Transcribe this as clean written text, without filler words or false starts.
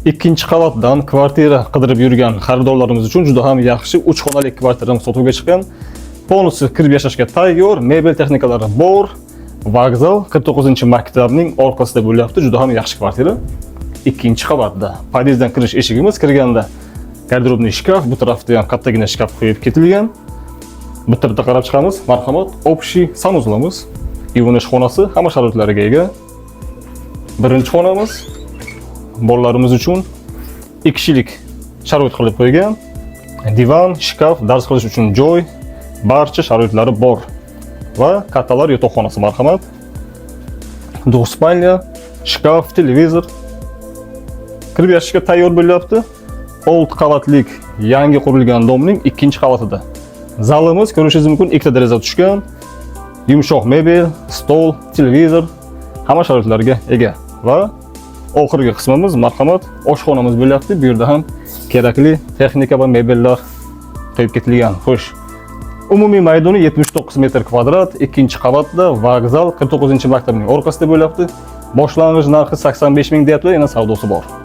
Ikkinchi qavatdan kvartira qidirib yurgan xaridorlarimiz uchun juda ham yaxshi 3 xonali kvartirani sotuvga chiqqan. Polностью kirib yashashga tayyor, mebel texnikalari bor. Vokzal 49-maktabning orqasida bo'lyapti. Juda ham yaxshi kvartira. Ikkinchi qavatda podyezddan kirish eshigimiz, kirganda garderobniy shkaf, bu tarafda ham kattagina shkaf qo'yib ketilgan. Bu tarafda qarab chiqamiz. Marhamat, общий sanuzlamiz, yuvinish xonasi hamma sharoitlariga ega. Birinchi xonamiz bolalarimiz uchun 2 kishilik sharoit qilib qo'ygan. Divan, shkaf, dars qilish uchun joy, barcha sharoitlari bor. Va kattalar yotoqxonasi, marhamat. Двухспальня, shkaf, televizor. Kirib yashashga tayyor bo'lyapti. 6 qavatlik yangi qurilgan domning 2-qavatida. Zalimiz ko'rishingiz mumkin, 2 deraza tushgan. Yumshoq mebel, stol, televizor hamma sharoitlarga ega. Va oxirgi qismimiz marhamat, oshxonamiz bo'lyapti. Bu yerda ham kerakli texnika va mebellar qo'yib ketilgan. Xo'sh. Umumiy maydoni 79 metr kvadrat, 2-qavatda, vokzal 49-maktabning orqasida bo'lyapti. Boshlang'ich narxi 85 ming deyapti, yana savdosi bor.